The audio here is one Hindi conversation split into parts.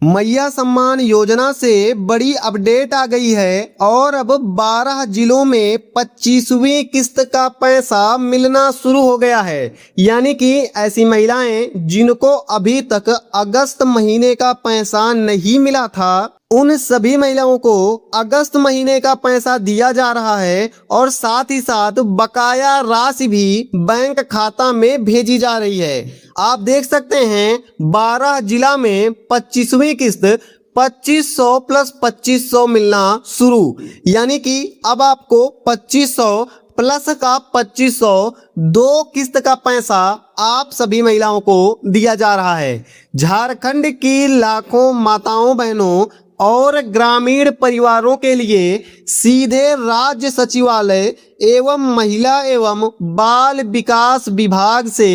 मैया सम्मान योजना से बड़ी अपडेट आ गई है और अब 12 जिलों में 25वीं किस्त का पैसा मिलना शुरू हो गया है। यानी कि ऐसी महिलाएं जिनको अभी तक अगस्त महीने का पैसा नहीं मिला था, उन सभी महिलाओं को अगस्त महीने का पैसा दिया जा रहा है और साथ ही साथ बकाया राशि भी बैंक खाता में भेजी जा रही है। आप देख सकते हैं 12 जिला में 25वीं किस्त 2500 प्लस 2500 मिलना शुरू। यानी कि अब आपको 2500 प्लस का 2500 दो किस्त का पैसा आप सभी महिलाओं को दिया जा रहा है। झारखंड की लाखों माताओं बहनों और ग्रामीण परिवारों के लिए सीधे राज्य सचिवालय एवं महिला एवं बाल विकास विभाग से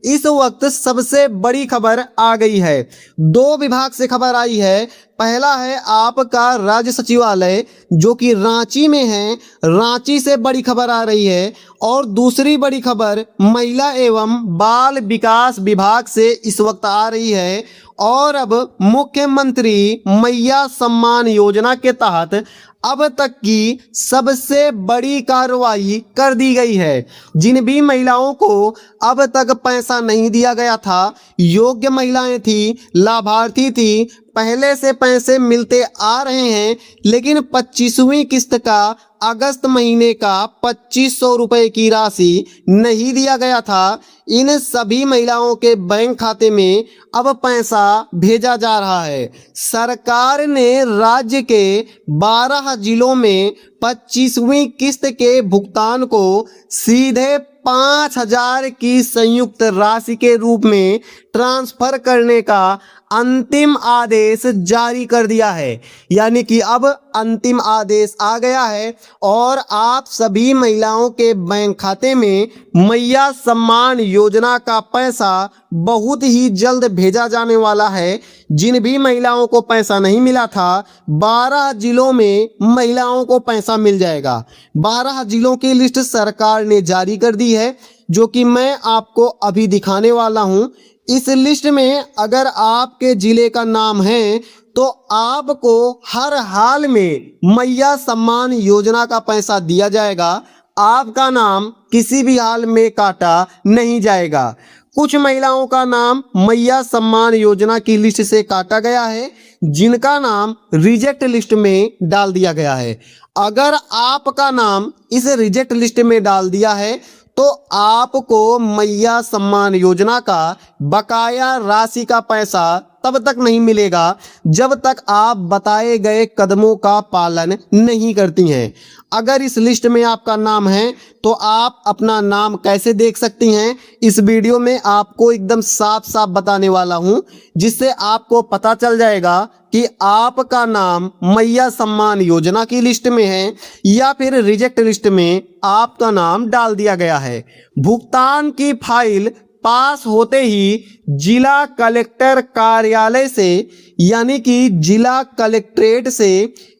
इस वक्त सबसे बड़ी खबर आ गई है। दो विभाग से खबर आई है। पहला है आपका राज्य सचिवालय जो कि रांची में है, रांची से बड़ी खबर आ रही है। और दूसरी बड़ी खबर महिला एवं बाल विकास विभाग से इस वक्त आ रही है। और अब मुख्यमंत्री मैया सम्मान योजना के तहत अब तक की सबसे बड़ी कार्रवाई कर दी गई है। जिन भी महिलाओं को अब तक पैसा नहीं दिया गया था, योग्य महिलाएं थी, लाभार्थी थी, पहले से पैसे मिलते आ रहे हैं, लेकिन 25वीं किस्त का अगस्त महीने का 2500 रुपए की राशि नहीं दिया गया था, इन सभी महिलाओं के बैंक खाते में अब पैसा भेजा जा रहा है। सरकार ने राज्य के 12 जिलों में 25वीं किस्त के भुगतान को सीधे 5000 की संयुक्त राशि के रूप में ट्रांसफर करने का अंतिम आदेश जारी कर दिया है। यानी कि अब अंतिम आदेश आ गया है और आप सभी महिलाओं के बैंक खाते में मैया सम्मान योजना का पैसा बहुत ही जल्द भेजा जाने वाला है। जिन भी महिलाओं को पैसा नहीं मिला था, 12 जिलों में महिलाओं को पैसा मिल जाएगा। 12 जिलों की लिस्ट सरकार ने जारी कर दी है, जो कि मैं आपको अभी दिखाने वाला हूं। इस लिस्ट में अगर आपके जिले का नाम है तो आपको हर हाल में मैया सम्मान योजना का पैसा दिया जाएगा। आपका नाम किसी भी हाल में काटा नहीं जाएगा। कुछ महिलाओं का नाम मैया सम्मान योजना की लिस्ट से काटा गया है, जिनका नाम रिजेक्ट लिस्ट में डाल दिया गया है। अगर आपका नाम इस रिजेक्ट लिस्ट में डाल दिया है तो आपको मैया सम्मान योजना का बकाया राशि का पैसा तब तक नहीं मिलेगा जब तक आप बताए गए कदमों का पालन नहीं करती हैं। अगर इस लिस्ट में आपका नाम है तो आप अपना नाम कैसे देख सकती हैं, इस वीडियो में आपको एकदम साफ साफ बताने वाला हूं, जिससे आपको पता चल जाएगा कि आपका नाम मैया सम्मान योजना की लिस्ट में है या फिर रिजेक्ट लिस्ट में आपका नाम डाल दिया गया है। भुगतान की फाइल पास होते ही जिला कलेक्टर कार्यालय से यानी कि जिला कलेक्ट्रेट से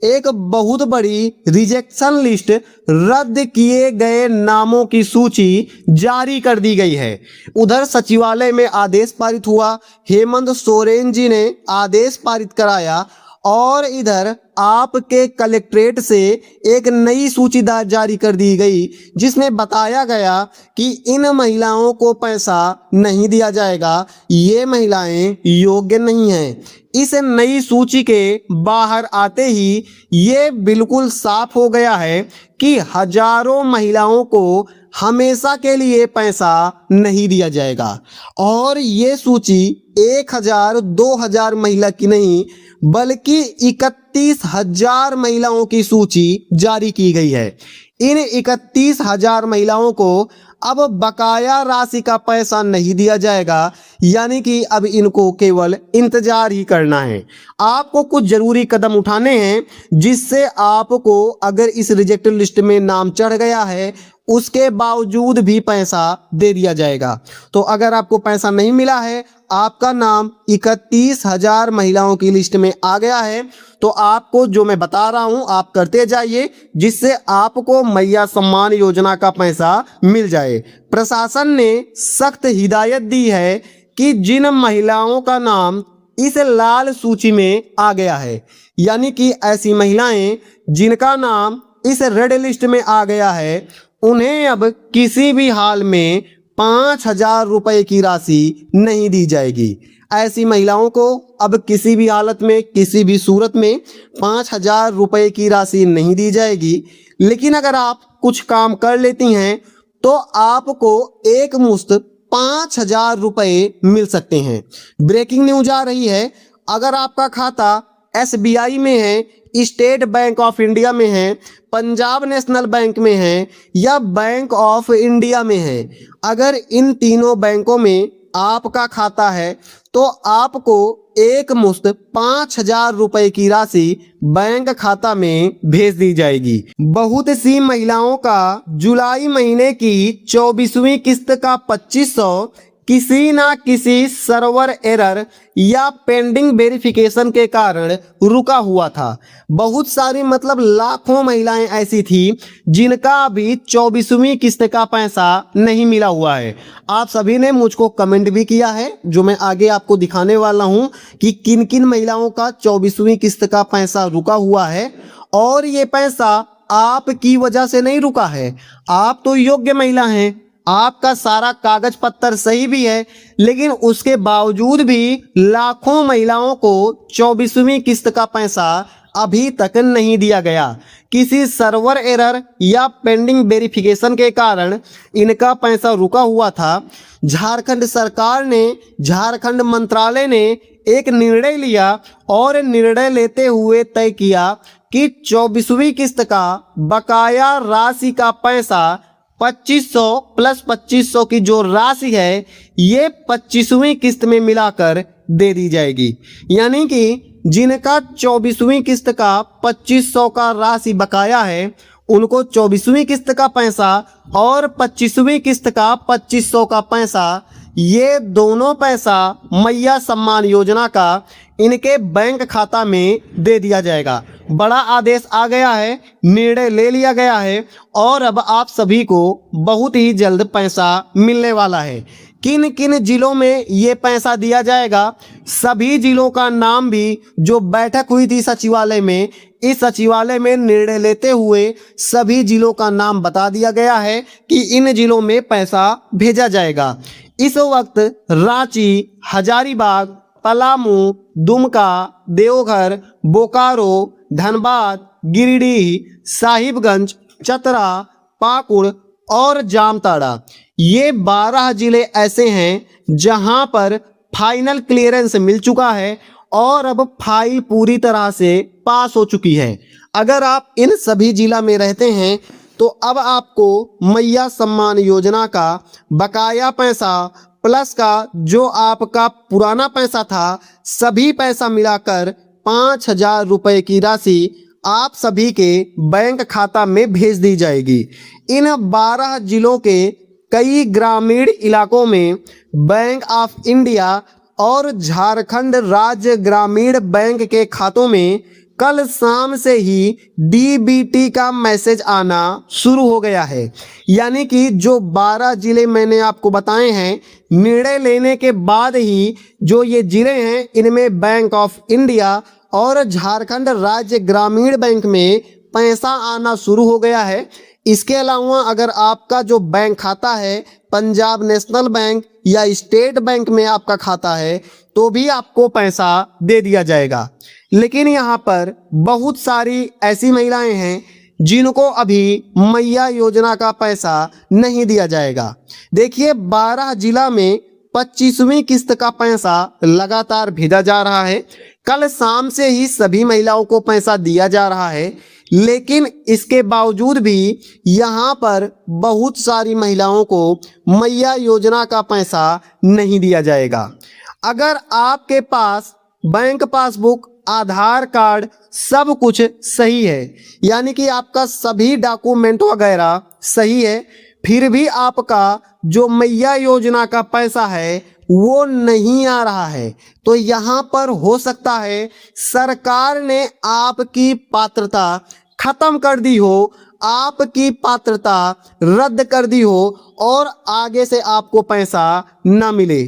एक बहुत बड़ी रिजेक्शन लिस्ट रद्द किए गए नामों की सूची जारी कर दी गई है। उधर सचिवालय में आदेश पारित हुआ, हेमंत सोरेन जी ने आदेश पारित कराया और इधर आपके कलेक्ट्रेट से एक नई सूची जारी कर दी गई, जिसमें बताया गया कि इन महिलाओं को पैसा नहीं दिया जाएगा, ये महिलाएं योग्य नहीं हैं। इस नई सूची के बाहर आते ही ये बिल्कुल साफ हो गया है कि हजारों महिलाओं को हमेशा के लिए पैसा नहीं दिया जाएगा। और ये सूची 1000 2000 महिला की नहीं बल्कि 31,000 महिलाओं की सूची जारी की गई है। इन 31,000 महिलाओं को अब बकाया राशि का पैसा नहीं दिया जाएगा, यानी कि अब इनको केवल इंतजार ही करना है। आपको कुछ जरूरी कदम उठाने हैं, जिससे आपको अगर इस रिजेक्ट लिस्ट में नाम चढ़ गया है उसके बावजूद भी पैसा दे दिया जाएगा। तो अगर आपको पैसा नहीं मिला है, आपका नाम 31,000 महिलाओं की लिस्ट में आ गया है, तो आपको जो मैं बता रहा हूं आप करते जाइए, जिससे आपको मैया सम्मान योजना का पैसा मिल जाए। प्रशासन ने सख्त हिदायत दी है कि जिन महिलाओं का नाम इस लाल सूची में आ गया है। यानी कि ऐसी महिलाएं जिनका नाम इस रेड लिस्ट में आ गया है, उन्हें अब किसी भी हाल में 5,000 रुपए की राशि नहीं दी जाएगी। ऐसी महिलाओं को अब किसी भी हालत में, किसी भी सूरत में 5,000 रुपए की राशि नहीं दी जाएगी। लेकिन अगर आप कुछ काम कर लेती हैं तो आपको एक मुश्त 5,000 रुपए मिल सकते हैं। ब्रेकिंग न्यूज आ रही है, अगर आपका खाता SBI में है, स्टेट बैंक ऑफ इंडिया में है, पंजाब नेशनल बैंक में है या बैंक ऑफ इंडिया में है, अगर इन तीनों बैंकों में आपका खाता है तो आपको एक मुश्त 5,000 रुपए की राशि बैंक खाता में भेज दी जाएगी। बहुत सी महिलाओं का जुलाई महीने की 24वीं किस्त का 2,500 किसी ना किसी सर्वर एरर या पेंडिंग वेरिफिकेशन के कारण रुका हुआ था। बहुत सारी मतलब लाखों महिलाएं ऐसी थी जिनका अभी 24वीं किस्त का पैसा नहीं मिला हुआ है। आप सभी ने मुझको कमेंट भी किया है, जो मैं आगे आपको दिखाने वाला हूं कि किन किन महिलाओं का 24वीं किस्त का पैसा रुका हुआ है। और ये पैसा आपकी वजह से नहीं रुका है, आप तो योग्य महिला हैं, आपका सारा कागज पत्तर सही भी है, लेकिन उसके बावजूद भी लाखों महिलाओं को 24वीं किस्त का पैसा अभी तक नहीं दिया गया। किसी सर्वर एरर या पेंडिंग वेरिफिकेशन के कारण इनका पैसा रुका हुआ था। झारखंड सरकार ने, झारखंड मंत्रालय ने एक निर्णय लिया और निर्णय लेते हुए तय किया कि 24वीं किस्त का बकाया राशि का पैसा 2,500 प्लस 2,500 की जो राशि है ये 25वीं किस्त में मिलाकर दे दी जाएगी। यानी कि जिनका 24वीं किस्त का 2,500 का राशि बकाया है, उनको 24वीं किस्त का पैसा और 25वीं किस्त का 2,500 का पैसा, ये दोनों पैसा मैया सम्मान योजना का इनके बैंक खाता में दे दिया जाएगा। बड़ा आदेश आ गया है, निर्णय ले लिया गया है और अब आप सभी को बहुत ही जल्द पैसा मिलने वाला है। किन किन जिलों में ये पैसा दिया जाएगा, सभी जिलों का नाम भी जो बैठक हुई थी सचिवालय में, इस सचिवालय में निर्णय लेते हुए सभी जिलों का नाम बता दिया गया है कि इन जिलों में पैसा भेजा जाएगा। इस वक्त रांची, हजारीबाग, पलामू, दुमका, देवघर, बोकारो, धनबाद, गिरिडीह, साहिबगंज, चतरा, पाकुड़ और जामताड़ा, ये 12 जिले ऐसे हैं जहां पर फाइनल क्लियरेंस मिल चुका है और अब फाइल पूरी तरह से पास हो चुकी है। अगर आप इन सभी जिला में रहते हैं तो अब आपको मैया सम्मान योजना का बकाया पैसा प्लस का जो आपका पुराना पैसा था, सभी पैसा मिलाकर 5,000 रुपए की राशि आप सभी के बैंक खाता में भेज दी जाएगी। इन 12 जिलों के कई ग्रामीण इलाकों में बैंक ऑफ इंडिया और झारखंड राज्य ग्रामीण बैंक के खातों में कल शाम से ही डीबीटी का मैसेज आना शुरू हो गया है। यानी कि जो 12 जिले मैंने आपको बताए हैं, निर्णय लेने के बाद ही जो ये जिले हैं, इनमें बैंक ऑफ इंडिया और झारखंड राज्य ग्रामीण बैंक में पैसा आना शुरू हो गया है। इसके अलावा अगर आपका जो बैंक खाता है पंजाब नेशनल बैंक या स्टेट बैंक में आपका खाता है तो भी आपको पैसा दे दिया जाएगा। लेकिन यहाँ पर बहुत सारी ऐसी महिलाएं हैं जिनको अभी मैया योजना का पैसा नहीं दिया जाएगा। देखिए 12 जिला में 25वीं किस्त का पैसा लगातार भेजा जा रहा है। कल शाम से ही सभी महिलाओं को पैसा दिया जा रहा है, लेकिन इसके बावजूद भी यहाँ पर बहुत सारी महिलाओं को मैया योजना का पैसा नहीं दिया जाएगा। अगर आपके पास बैंक पासबुक, आधार कार्ड सब कुछ सही है, यानी कि आपका सभी डॉक्यूमेंट वगैरह सही है, फिर भी आपका जो मैया योजना का पैसा है वो नहीं आ रहा है, तो यहाँ पर हो सकता है सरकार ने आपकी पात्रता खत्म कर दी हो, आपकी पात्रता रद्द कर दी हो और आगे से आपको पैसा ना मिले।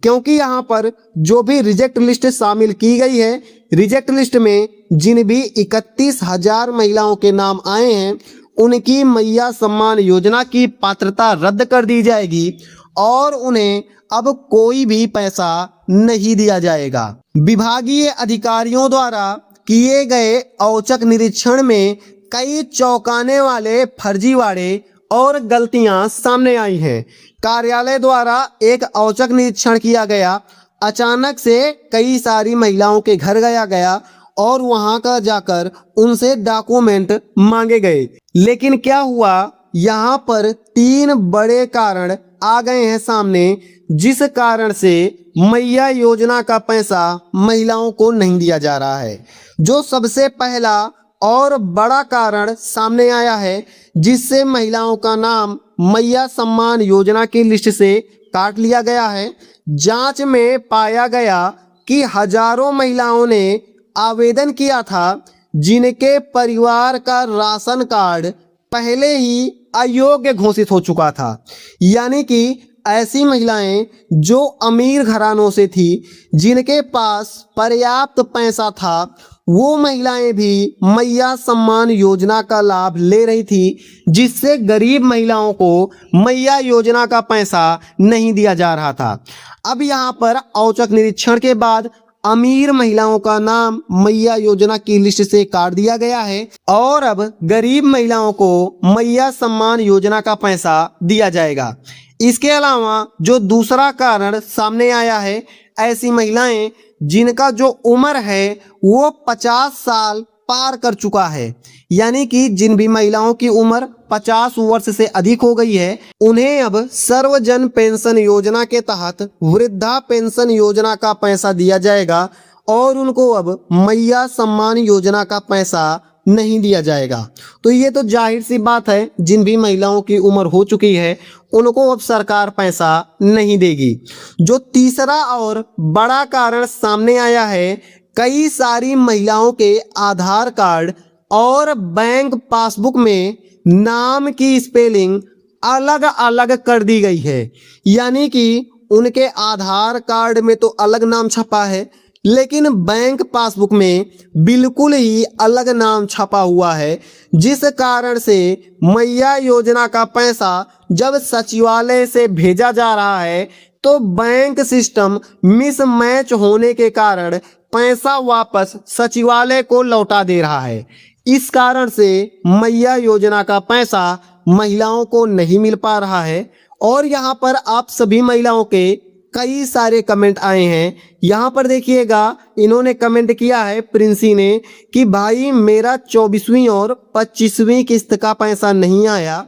क्योंकि यहाँ पर जो भी रिजेक्ट लिस्ट शामिल की गई है, रिजेक्ट लिस्ट में जिन भी 31,000 महिलाओं के नाम आए हैं उनकी मैया सम्मान योजना की पात्रता रद्द कर दी जाएगी और उन्हें अब कोई भी पैसा नहीं दिया जाएगा। विभागीय अधिकारियों द्वारा किए गए औचक निरीक्षण में कई चौंकाने वाले फर्जीवाड़े और गलतियां सामने आई हैं। कार्यालय द्वारा एक औचक निरीक्षण किया गया। अचानक से कई सारी महिलाओं के घर गया और वहां का जाकर उनसे डॉक्यूमेंट मांगे गए। लेकिन क्या हुआ, यहाँ पर 3 बड़े कारण आ गए हैं सामने, जिस कारण से मैया योजना का पैसा महिलाओं को नहीं दिया जा रहा है। जो सबसे पहला और बड़ा कारण सामने आया है, जिससे महिलाओं का नाम मैया सम्मान योजना की लिस्ट से काट लिया गया है। जांच में पाया गया कि हजारों महिलाओं ने आवेदन किया था जिनके परिवार का राशन कार्ड पहले ही अयोग्य घोषित हो चुका था। यानी कि ऐसी महिलाएं जो अमीर घरानों से थी, जिनके पास पर्याप्त पैसा था, वो महिलाएं भी मैया सम्मान योजना का लाभ ले रही थी, जिससे गरीब महिलाओं को मैया योजना का पैसा नहीं दिया जा रहा था। अब यहाँ पर औचक निरीक्षण के बाद अमीर महिलाओं का नाम मैया योजना की लिस्ट से काट दिया गया है और अब गरीब महिलाओं को मैया सम्मान योजना का पैसा दिया जाएगा। इसके अलावा जो दूसरा कारण सामने आया है, ऐसी महिलाएं जिनका जो उम्र है वो 50 साल पार कर चुका है, यानी कि जिन भी महिलाओं की उम्र 50 वर्ष से अधिक हो गई है, उन्हें अब सर्वजन पेंशन योजना के तहत वृद्धा पेंशन योजना का पैसा दिया जाएगा और उनको अब मैया सम्मान योजना का पैसा नहीं दिया जाएगा। तो ये तो जाहिर सी बात है, जिन भी महिलाओं की उम्र हो चुकी है उनको अब सरकार पैसा नहीं देगी। जो तीसरा और बड़ा कारण सामने आया है, कई सारी महिलाओं के आधार कार्ड और बैंक पासबुक में नाम की स्पेलिंग अलग अलग कर दी गई है। यानी कि उनके आधार कार्ड में तो अलग नाम छपा है, लेकिन बैंक पासबुक में बिल्कुल ही अलग नाम छपा हुआ है, जिस कारण से मैया योजना का पैसा जब सचिवालय से भेजा जा रहा है तो बैंक सिस्टम मिसमैच होने के कारण पैसा वापस सचिवालय को लौटा दे रहा है। इस कारण से मैया योजना का पैसा महिलाओं को नहीं मिल पा रहा है। और यहाँ पर आप सभी महिलाओं के कई सारे कमेंट आए हैं। यहाँ पर देखिएगा, इन्होंने कमेंट किया है प्रिंसी ने कि भाई मेरा 24वीं और 25वीं किस्त का पैसा नहीं आया,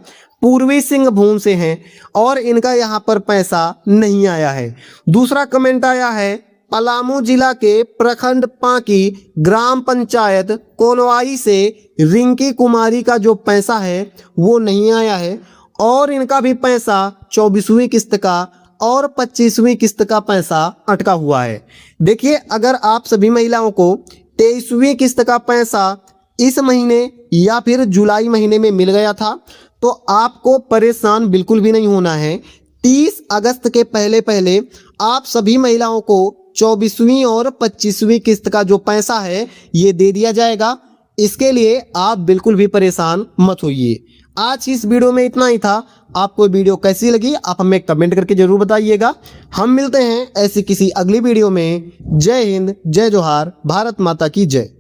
पूर्वी सिंहभूम से हैं और इनका यहाँ पर पैसा नहीं आया है। दूसरा कमेंट आया है पलामू जिला के प्रखंड पांकी ग्राम पंचायत कोनवाई से रिंकी कुमारी का जो पैसा है वो नहीं आया है और इनका भी पैसा 24वीं किस्त का और 25वीं किस्त का पैसा अटका हुआ है। देखिए, अगर आप सभी महिलाओं को 23वीं किस्त का पैसा इस महीने या फिर जुलाई महीने में मिल गया था तो आपको परेशान बिल्कुल भी नहीं होना है। 30 अगस्त के पहले पहले आप सभी महिलाओं को 24वीं और 25वीं किस्त का जो पैसा है ये दे दिया जाएगा। इसके लिए आप बिल्कुल भी परेशान मत होइए। आज की इस वीडियो में इतना ही था। आपको वीडियो कैसी लगी आप हमें कमेंट करके जरूर बताइएगा। हम मिलते हैं ऐसी किसी अगली वीडियो में। जय हिंद, जय जोहार, भारत माता की जय।